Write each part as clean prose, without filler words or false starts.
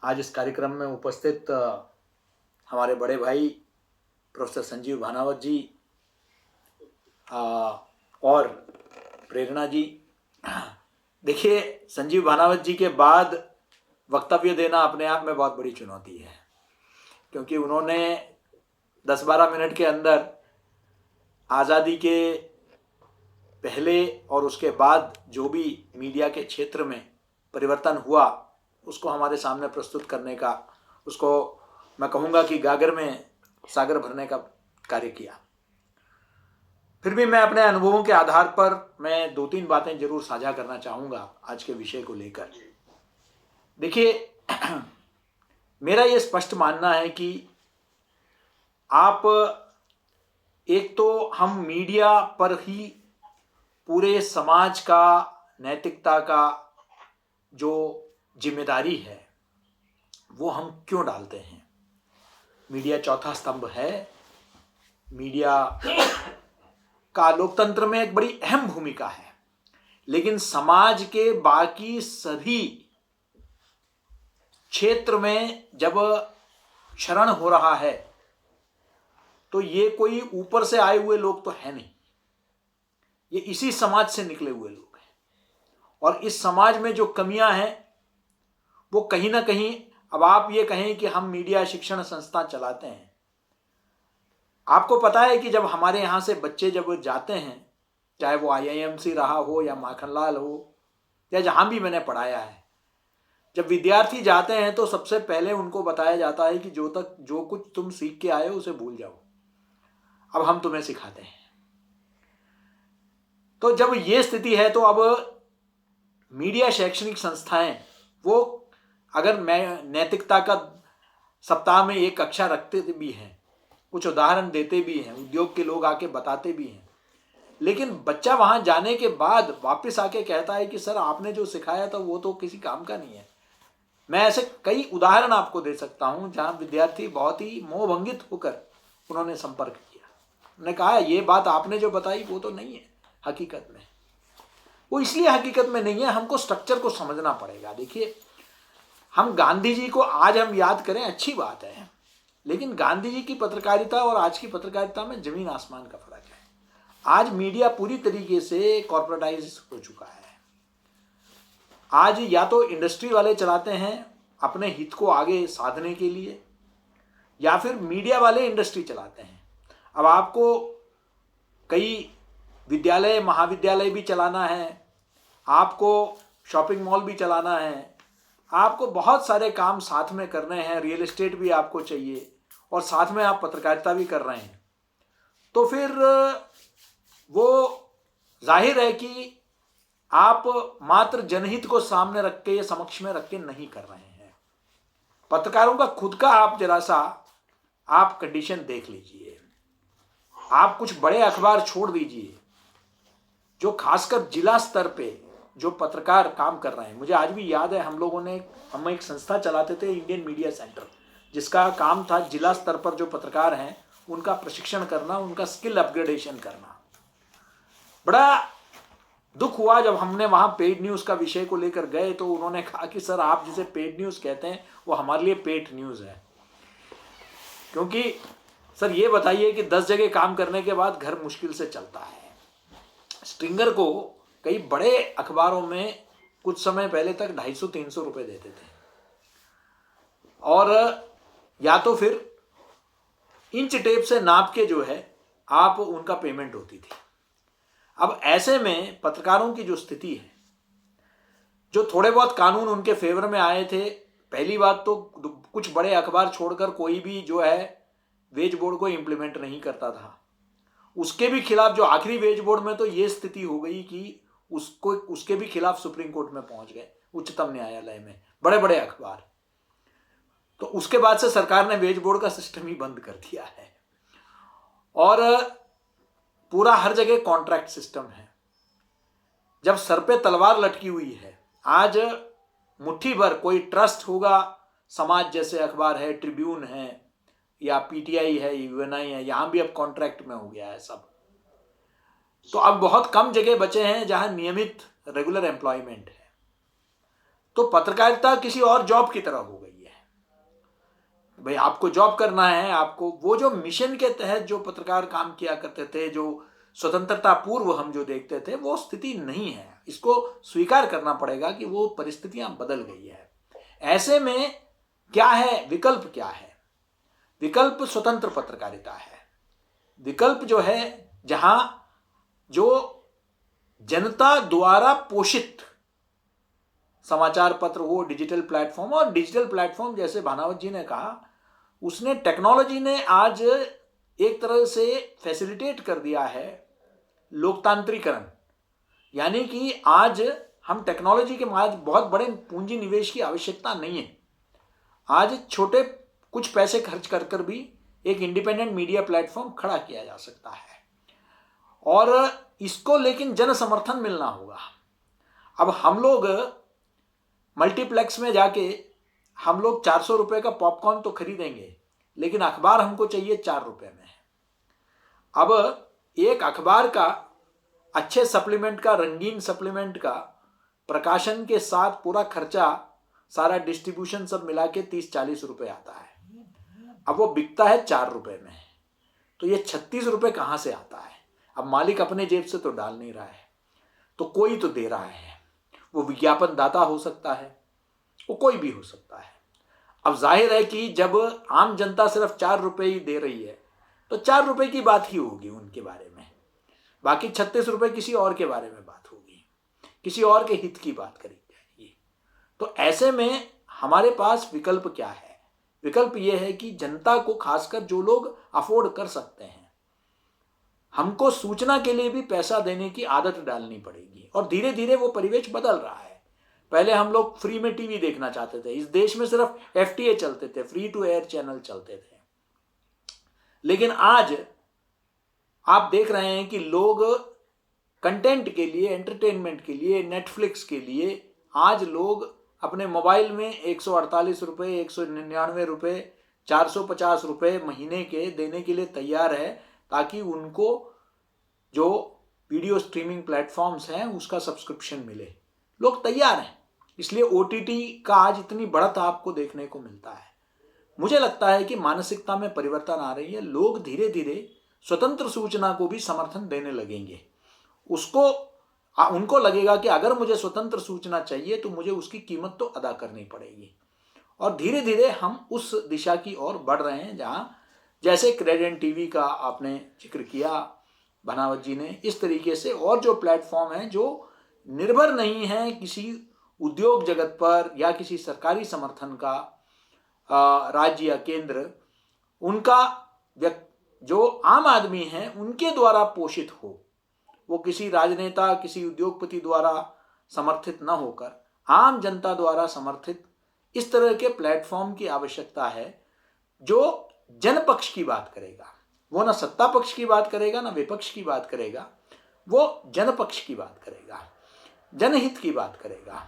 आज इस कार्यक्रम में उपस्थित हमारे बड़े भाई प्रोफेसर संजीव भानावत जी और प्रेरणा जी। देखिए, संजीव भानावत जी के बाद वक्तव्य देना अपने आप में बहुत बड़ी चुनौती है, क्योंकि उन्होंने 10-12 मिनट के अंदर आज़ादी के पहले और उसके बाद जो भी मीडिया के क्षेत्र में परिवर्तन हुआ उसको हमारे सामने प्रस्तुत करने का, उसको मैं कहूँगा कि गागर में सागर भरने का कार्य किया। फिर भी मैं अपने अनुभवों के आधार पर मैं 2-3 बातें जरूर साझा करना चाहूँगा आज के विषय को लेकर। देखिए, मेरा ये स्पष्ट मानना है कि आप एक तो हम मीडिया पर ही पूरे समाज का नैतिकता का जो जिम्मेदारी है वो हम क्यों डालते हैं। मीडिया चौथा स्तंभ है। मीडिया का लोकतंत्र में एक बड़ी अहम भूमिका है, लेकिन समाज के बाकी सभी क्षेत्र में जब क्षरण हो रहा है तो ये कोई ऊपर से आए हुए लोग तो है नहीं, ये इसी समाज से निकले हुए लोग हैं। और इस समाज में जो कमियां हैं वो कहीं ना कहीं, अब आप ये कहें कि हम मीडिया शिक्षण संस्था चलाते हैं, आपको पता है कि जब हमारे यहाँ से बच्चे जब जाते हैं, चाहे वो IIMC रहा हो या माखनलाल हो या जहाँ भी मैंने पढ़ाया है, जब विद्यार्थी जाते हैं तो सबसे पहले उनको बताया जाता है कि जो कुछ तुम सीख के आए हो उसे भूल जाओ, अब हम तुम्हें सिखाते हैं। तो जब ये स्थिति है तो अब मीडिया शैक्षणिक संस्थाएं वो अगर नैतिकता का सप्ताह में एक कक्षा रखते भी हैं, कुछ उदाहरण देते भी हैं, उद्योग के लोग आके बताते भी हैं, लेकिन बच्चा वहां जाने के बाद वापस आके कहता है कि सर आपने जो सिखाया था वो तो किसी काम का नहीं है। मैं ऐसे कई उदाहरण आपको दे सकता हूं जहां विद्यार्थी बहुत ही मोहभंगित होकर उन्होंने संपर्क किया, उन्होंने कहा ये बात आपने जो बताई वो तो नहीं है हकीकत में। वो इसलिए हकीकत में नहीं है, हमको स्ट्रक्चर को समझना पड़ेगा। देखिए, हम गांधी जी को आज हम याद करें अच्छी बात है, लेकिन गांधी जी की पत्रकारिता और आज की पत्रकारिता में जमीन आसमान का फर्क है। आज मीडिया पूरी तरीके से कॉर्पोरेटाइज हो चुका है। आज या तो इंडस्ट्री वाले चलाते हैं अपने हित को आगे साधने के लिए, या फिर मीडिया वाले इंडस्ट्री चलाते हैं। अब आपको कई विद्यालय महाविद्यालय भी चलाना है, आपको शॉपिंग मॉल भी चलाना है, आपको बहुत सारे काम साथ में करने हैं, रियल एस्टेट भी आपको चाहिए और साथ में आप पत्रकारिता भी कर रहे हैं। तो फिर वो जाहिर है कि आप मात्र जनहित को सामने रख के या समक्ष में रख के नहीं कर रहे हैं। पत्रकारों का खुद का आप जरा सा आप कंडीशन देख लीजिए। आप कुछ बड़े अखबार छोड़ दीजिए, जो खासकर जिला स्तर पे जो पत्रकार काम कर रहे हैं। मुझे आज भी याद है, हम एक संस्था चलाते थे, इंडियन मीडिया सेंटर, जिसका काम था जिला स्तर पर जो पत्रकार हैं उनका प्रशिक्षण करना, उनका स्किल अपग्रेडेशन करना। बड़ा दुख हुआ जब हमने वहां पेड न्यूज का विषय को लेकर गए तो उन्होंने कहा कि सर आप जिसे पेड न्यूज कहते हैं वो हमारे लिए पेट न्यूज है। क्योंकि सर ये बताइए कि 10 जगह काम करने के बाद घर मुश्किल से चलता है। स्ट्रिंगर को कई बड़े अखबारों में कुछ समय पहले तक 250-300 रुपए देते थे, और या तो फिर इंच टेप से नाप के जो है आप उनका पेमेंट होती थी। अब ऐसे में पत्रकारों की जो स्थिति है, जो थोड़े बहुत कानून उनके फेवर में आए थे, पहली बात तो कुछ बड़े अखबार छोड़कर कोई भी जो है वेज बोर्ड को इंप्लीमेंट नहीं करता था। उसके भी खिलाफ जो आखिरी वेज बोर्ड में तो ये स्थिति हो गई कि उसके भी खिलाफ सुप्रीम कोर्ट में पहुंच गए, उच्चतम न्यायालय में, बड़े बड़े अखबार। तो उसके बाद से सरकार ने वेज बोर्ड का सिस्टम ही बंद कर दिया है और पूरा हर जगह कॉन्ट्रैक्ट सिस्टम है। जब सर पे तलवार लटकी हुई है, आज मुट्ठी भर कोई ट्रस्ट होगा, समाज जैसे अखबार है, ट्रिब्यून है या PTI है, UNI है, यहां भी अब कॉन्ट्रैक्ट में हो गया है सब। तो अब बहुत कम जगह बचे हैं जहां नियमित रेगुलर एम्प्लॉयमेंट है। तो पत्रकारिता किसी और जॉब की तरह हो गई है। भाई आपको जॉब करना है, आपको वो जो मिशन के तहत जो पत्रकार काम किया करते थे, जो स्वतंत्रता पूर्व हम जो देखते थे, वो स्थिति नहीं है। इसको स्वीकार करना पड़ेगा कि वो परिस्थितियां बदल गई है। ऐसे में क्या है विकल्प? क्या है विकल्प? स्वतंत्र पत्रकारिता है विकल्प, जो है जहां जो जनता द्वारा पोषित समाचार पत्र हो, डिजिटल प्लेटफॉर्म। और डिजिटल प्लेटफॉर्म जैसे भानावत जी ने कहा, उसने टेक्नोलॉजी ने आज एक तरह से फैसिलिटेट कर दिया है लोकतांत्रिकरण। यानी कि आज हम टेक्नोलॉजी के आज बहुत बड़े पूंजी निवेश की आवश्यकता नहीं है। आज छोटे कुछ पैसे खर्च कर कर भी एक इंडिपेंडेंट मीडिया प्लेटफॉर्म खड़ा किया जा सकता है, और इसको लेकिन जन समर्थन मिलना होगा। अब हम लोग मल्टीप्लेक्स में जाके हम लोग 400 रुपए का पॉपकॉर्न तो खरीदेंगे, लेकिन अखबार हमको चाहिए 4 रुपए में। अब एक अखबार का अच्छे सप्लीमेंट का, रंगीन सप्लीमेंट का प्रकाशन के साथ पूरा खर्चा, सारा डिस्ट्रीब्यूशन सब मिला के 30-40 रुपए आता है। अब वो बिकता है 4 रुपए में, तो ये 36 रुपए कहां से आता है? अब मालिक अपने जेब से तो डाल नहीं रहा है, तो कोई तो दे रहा है। वो विज्ञापन दाता हो सकता है, वो कोई भी हो सकता है। अब जाहिर है कि जब आम जनता सिर्फ 4 रुपए ही दे रही है, तो 4 रुपए की बात ही होगी उनके बारे में, बाकी 36 रुपए किसी और के बारे में बात होगी, किसी और के हित की बात करी जाएगी। तो ऐसे में हमारे पास विकल्प क्या है? विकल्प यह है कि जनता को, खासकर जो लोग अफोर्ड कर सकते हैं, हमको सूचना के लिए भी पैसा देने की आदत डालनी पड़ेगी। और धीरे धीरे वो परिवेश बदल रहा है। पहले हम लोग फ्री में टीवी देखना चाहते थे, इस देश में सिर्फ एफटीए चलते थे, फ्री टू एयर चैनल चलते थे। लेकिन आज आप देख रहे हैं कि लोग कंटेंट के लिए, एंटरटेनमेंट के लिए, नेटफ्लिक्स के लिए आज लोग अपने मोबाइल में 148 रुपए, 199 रुपए, 450 रुपए महीने के देने के लिए तैयार है, ताकि उनको जो वीडियो स्ट्रीमिंग प्लेटफॉर्म्स हैं उसका सब्सक्रिप्शन मिले। लोग तैयार हैं, इसलिए ओटीटी का आज इतनी बढ़त आपको देखने को मिलता है। मुझे लगता है कि मानसिकता में परिवर्तन आ रही है। लोग धीरे धीरे स्वतंत्र सूचना को भी समर्थन देने लगेंगे। उनको लगेगा कि अगर मुझे स्वतंत्र सूचना चाहिए तो मुझे उसकी कीमत तो अदा करनी पड़ेगी। और धीरे धीरे हम उस दिशा की ओर बढ़ रहे हैं, जहां जैसे क्रेडेंट टीवी का आपने जिक्र किया बनावत जी ने, इस तरीके से और जो प्लेटफॉर्म हैं जो निर्भर नहीं है किसी उद्योग जगत पर या किसी सरकारी समर्थन का, राज्य या केंद्र, उनका जो आम आदमी हैं उनके द्वारा पोषित हो, वो किसी राजनेता, किसी उद्योगपति द्वारा समर्थित न होकर आम जनता द्वारा समर्थित इस तरह के प्लेटफॉर्म की आवश्यकता है, जो जनपक्ष की बात करेगा। वो ना सत्ता पक्ष की बात करेगा, ना विपक्ष की बात करेगा, वो जनपक्ष की बात करेगा, जनहित की बात करेगा।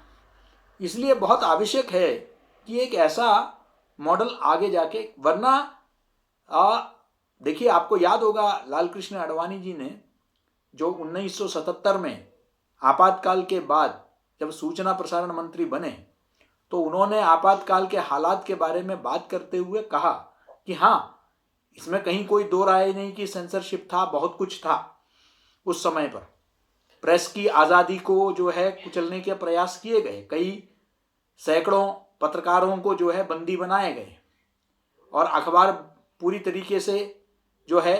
इसलिए बहुत आवश्यक है कि एक ऐसा मॉडल आगे जाके, वरना देखिए आपको याद होगा लाल कृष्ण आडवाणी जी ने जो 1977 में आपातकाल के बाद जब सूचना प्रसारण मंत्री बने, तो उन्होंने आपातकाल के हालात के बारे में बात करते हुए कहा कि हाँ, इसमें कहीं कोई दो राय नहीं कि सेंसरशिप था, बहुत कुछ था उस समय पर। प्रेस की आज़ादी को जो है कुचलने के प्रयास किए गए, कई सैकड़ों पत्रकारों को जो है बंदी बनाए गए, और अखबार पूरी तरीके से जो है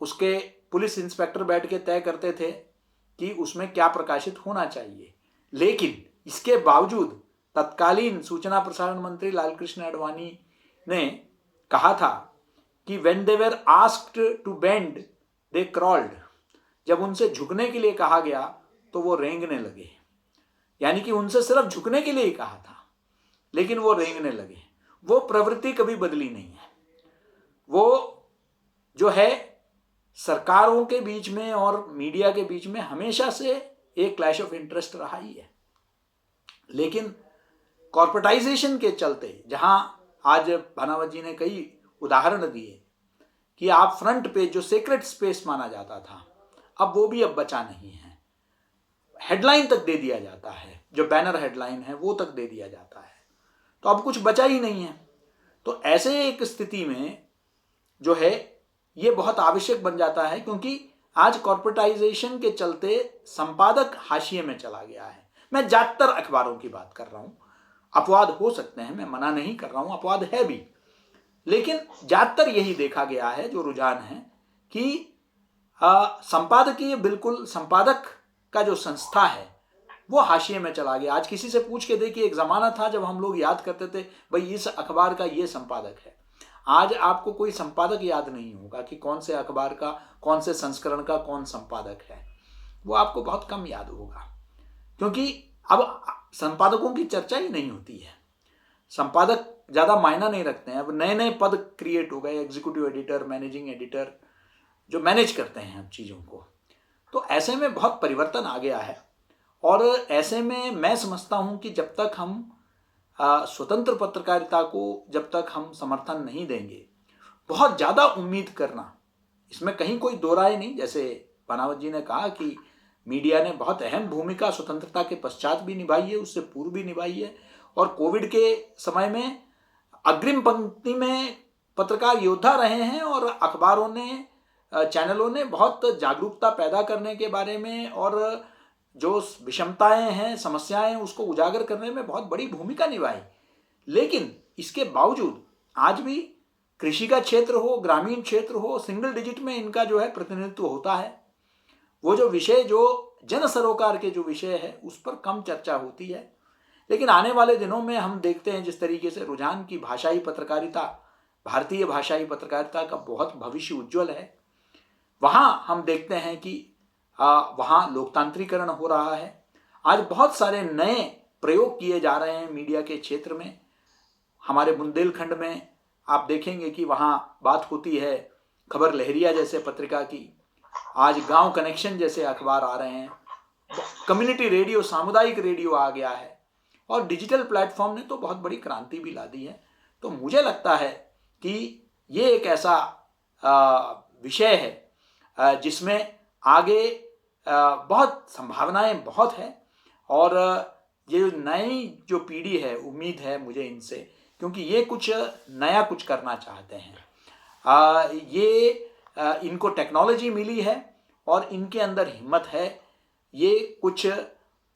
उसके पुलिस इंस्पेक्टर बैठ के तय करते थे कि उसमें क्या प्रकाशित होना चाहिए। लेकिन इसके बावजूद तत्कालीन सूचना प्रसारण मंत्री लालकृष्ण आडवाणी ने कहा था कि when they were asked to bend they crawled। जब उनसे झुकने के लिए कहा गया तो वो रेंगने लगे। यानी कि उनसे सिर्फ झुकने के लिए ही कहा था, लेकिन वो रेंगने लगे। वो प्रवृत्ति कभी बदली नहीं है। वो जो है सरकारों के बीच में और मीडिया के बीच में हमेशा से एक क्लैश ऑफ इंटरेस्ट रहा ही है। लेकिन कॉर्पोरेटाइजेशन के चलते, जहां आज भानावत जी ने कई उदाहरण दिए कि आप फ्रंट पेज जो सीक्रेट स्पेस माना जाता था, अब वो भी अब बचा नहीं है। हेडलाइन तक दे दिया जाता है, जो बैनर हेडलाइन है वो तक दे दिया जाता है, तो अब कुछ बचा ही नहीं है। तो ऐसे एक स्थिति में जो है ये बहुत आवश्यक बन जाता है, क्योंकि आज कॉर्पोरेटाइजेशन के चलते संपादक हाशिए में चला गया है। मैं ज्यादातर अखबारों की बात कर रहा हूं, अपवाद हो सकते हैं, मैं मना नहीं कर रहा हूं, अपवाद है भी, लेकिन ज्यादातर यही देखा गया है जो रुझान है कि संपादकीय, बिल्कुल संपादक का जो संस्था है वो हाशिए में चला गया। आज किसी से पूछ के देखिए, एक जमाना था जब हम लोग याद करते थे भाई इस अखबार का ये संपादक है। आज आपको कोई संपादक याद नहीं होगा कि कौन से अखबार का, कौन से संस्करण का कौन संपादक है, वो आपको बहुत कम याद होगा, क्योंकि अब संपादकों की चर्चा ही नहीं होती है। संपादक ज्यादा मायना नहीं रखते हैं। अब नए नए पद क्रिएट हो गए, एग्जीक्यूटिव एडिटर, मैनेजिंग एडिटर, जो मैनेज करते हैं अब चीजों को। तो ऐसे में बहुत परिवर्तन आ गया है, और ऐसे में मैं समझता हूं कि जब तक हम स्वतंत्र पत्रकारिता को जब तक हम समर्थन नहीं देंगे, बहुत ज्यादा उम्मीद करना, इसमें कहीं कोई दो राय नहीं। जैसे बनावत जी ने कहा कि मीडिया ने बहुत अहम भूमिका स्वतंत्रता के पश्चात भी निभाई है, उससे पूर्व भी निभाई है, और कोविड के समय में अग्रिम पंक्ति में पत्रकार योद्धा रहे हैं, और अखबारों ने, चैनलों ने बहुत जागरूकता पैदा करने के बारे में और जो विषमताएं हैं, समस्याएं, उसको उजागर करने में बहुत बड़ी भूमिका निभाई। लेकिन इसके बावजूद आज भी कृषि का क्षेत्र हो, ग्रामीण क्षेत्र हो, सिंगल डिजिट में इनका जो है प्रतिनिधित्व होता है। वो जो विषय, जो जन सरोकार के जो विषय है, उस पर कम चर्चा होती है। लेकिन आने वाले दिनों में हम देखते हैं जिस तरीके से रुझान की भाषाई पत्रकारिता, भारतीय भाषाई पत्रकारिता का बहुत भविष्य उज्जवल है। वहां हम देखते हैं कि वहां लोकतांत्रिकरण हो रहा है। आज बहुत सारे नए प्रयोग किए जा रहे हैं मीडिया के क्षेत्र में। हमारे बुंदेलखंड में आप देखेंगे कि वहां बात होती है खबर लहरिया जैसे पत्रिका की, आज गांव कनेक्शन जैसे अखबार आ रहे हैं, कम्युनिटी रेडियो, सामुदायिक रेडियो आ गया है, और डिजिटल प्लेटफॉर्म ने तो बहुत बड़ी क्रांति भी ला दी है। तो मुझे लगता है कि ये एक ऐसा विषय है जिसमें आगे बहुत संभावनाएं बहुत है, और ये नई जो पीढ़ी है, उम्मीद है मुझे इनसे, क्योंकि ये कुछ नया कुछ करना चाहते हैं। इनको टेक्नोलॉजी मिली है और इनके अंदर हिम्मत है। ये कुछ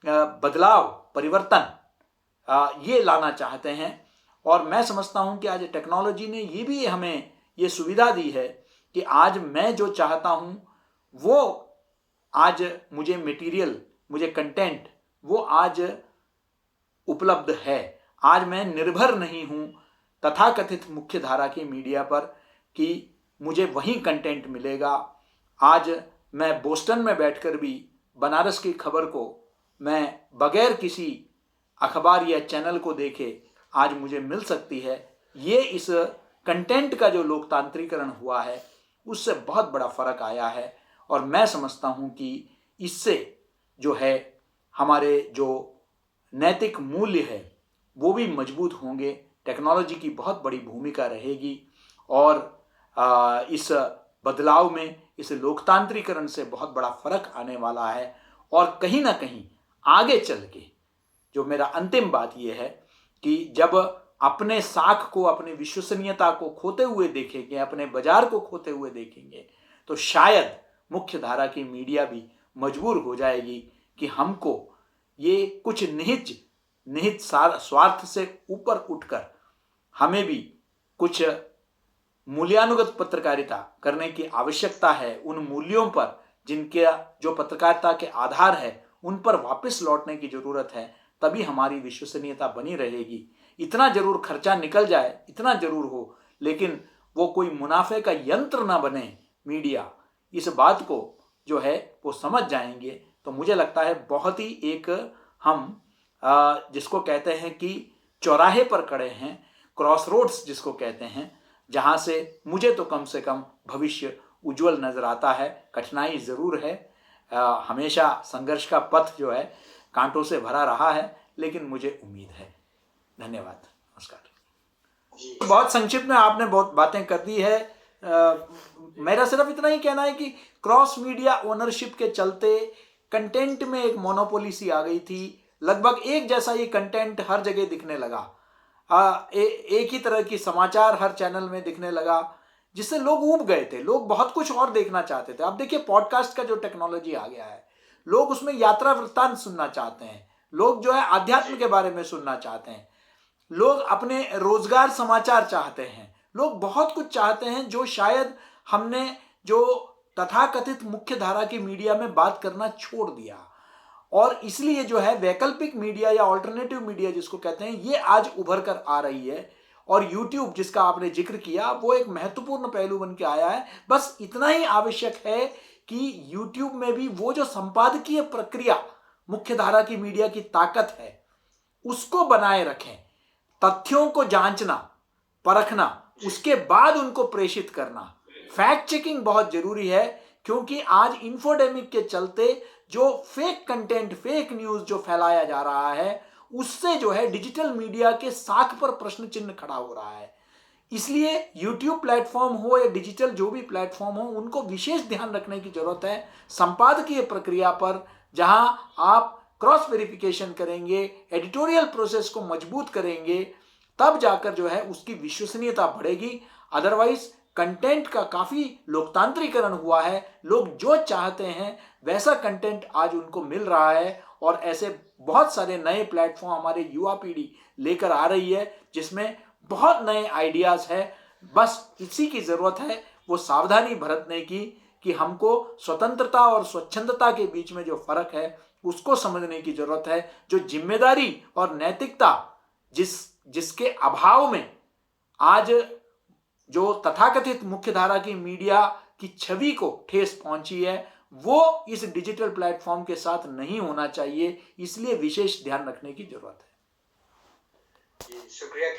बदलाव, परिवर्तन ये लाना चाहते हैं, और मैं समझता हूं कि आज टेक्नोलॉजी ने ये भी हमें ये सुविधा दी है कि आज मैं जो चाहता हूं वो आज मुझे मटेरियल, मुझे कंटेंट वो आज उपलब्ध है। आज मैं निर्भर नहीं हूं तथाकथित मुख्य धारा की मीडिया पर कि मुझे वही कंटेंट मिलेगा। आज मैं बोस्टन में बैठकर भी बनारस की खबर को मैं बगैर किसी अखबार या चैनल को देखे आज मुझे मिल सकती है। ये इस कंटेंट का जो लोकतांत्रिकरण हुआ है उससे बहुत बड़ा फर्क आया है, और मैं समझता हूं कि इससे जो है हमारे जो नैतिक मूल्य है वो भी मजबूत होंगे। टेक्नोलॉजी की बहुत बड़ी भूमिका रहेगी, और इस बदलाव में, इस लोकतांत्रिकरण से बहुत बड़ा फर्क आने वाला है। और कहीं ना कहीं आगे चल के जो मेरा अंतिम बात यह है कि जब अपने साख को, अपनी विश्वसनीयता को खोते हुए देखेंगे, अपने बाजार को खोते हुए देखेंगे, तो शायद मुख्य धारा की मीडिया भी मजबूर हो जाएगी कि हमको ये कुछ निहित स्वार्थ से ऊपर उठकर हमें भी कुछ मूल्यानुगत पत्रकारिता करने की आवश्यकता है। उन मूल्यों पर जिनके जो पत्रकारिता के आधार है उन पर वापस लौटने की जरूरत है, तभी हमारी विश्वसनीयता बनी रहेगी। इतना जरूर खर्चा निकल जाए, इतना जरूर हो, लेकिन वो कोई मुनाफे का यंत्र ना बने मीडिया, इस बात को जो है वो समझ जाएंगे तो मुझे लगता है बहुत ही एक हम जिसको कहते हैं कि चौराहे पर खड़े हैं, क्रॉस रोड्स जिसको कहते हैं, जहां से मुझे तो कम से कम भविष्य उज्जवल नजर आता है। कठिनाई जरूर है, हमेशा संघर्ष का पथ जो है कांटों से भरा रहा है, लेकिन मुझे उम्मीद है। धन्यवाद, नमस्कार। बहुत संक्षिप्त में आपने बहुत बातें कर दी है। मेरा सिर्फ इतना ही कहना है कि क्रॉस मीडिया ओनरशिप के चलते कंटेंट में एक मोनोपोली सी आ गई थी। लगभग एक जैसा ये कंटेंट हर जगह दिखने लगा। एक ही तरह की समाचार हर चैनल में दिखने लगा, जिससे लोग ऊब गए थे। लोग बहुत कुछ और देखना चाहते थे। अब देखिए पॉडकास्ट का जो टेक्नोलॉजी आ गया है, लोग उसमें यात्रा वृत्तांत सुनना चाहते हैं, लोग जो है आध्यात्म के बारे में सुनना चाहते हैं, लोग अपने रोजगार समाचार चाहते हैं, लोग बहुत कुछ चाहते हैं जो शायद हमने जो तथाकथित मुख्य धारा की मीडिया में बात करना छोड़ दिया। और इसलिए जो है वैकल्पिक मीडिया या ऑल्टरनेटिव मीडिया जिसको कहते हैं, ये आज उभर कर आ रही है। और यूट्यूब जिसका आपने जिक्र किया, वो एक महत्वपूर्ण पहलू बन के आया है। बस इतना ही आवश्यक है कि यूट्यूब में भी वो जो संपादकीय प्रक्रिया मुख्य धारा की मीडिया की ताकत है, उसको बनाए रखें। तथ्यों को जांचना, परखना, उसके बाद उनको प्रेषित करना। फैक्ट चेकिंग बहुत जरूरी है, क्योंकि आज इंफोडेमिक के चलते जो फेक कंटेंट, फेक न्यूज जो फैलाया जा रहा है, उससे जो है डिजिटल मीडिया के साख पर प्रश्न चिन्ह खड़ा हो रहा है। इसलिए यूट्यूब प्लेटफॉर्म हो या डिजिटल जो भी प्लेटफॉर्म हो, उनको विशेष ध्यान रखने की जरूरत है संपादकीय प्रक्रिया पर, जहां आप क्रॉस वेरिफिकेशन करेंगे, एडिटोरियल प्रोसेस को मजबूत करेंगे, तब जाकर जो है उसकी विश्वसनीयता बढ़ेगी। अदरवाइज कंटेंट का काफी लोकतांत्रिकरण हुआ है। लोग जो चाहते हैं वैसा कंटेंट आज उनको मिल रहा है, और ऐसे बहुत सारे नए प्लेटफॉर्म हमारे युवा पीढ़ी लेकर आ रही है, जिसमें बहुत नए आइडियाज है। बस इसी की जरूरत है, वो सावधानी बरतने की, कि हमको स्वतंत्रता और स्वच्छंदता के बीच में जो फर्क है उसको समझने की जरूरत है। जो जिम्मेदारी और नैतिकता जिसके अभाव में आज जो तथाकथित मुख्यधारा की मीडिया की छवि को ठेस पहुंची है, वो इस डिजिटल प्लेटफॉर्म के साथ नहीं होना चाहिए। इसलिए विशेष ध्यान रखने की जरूरत है। शुक्रिया।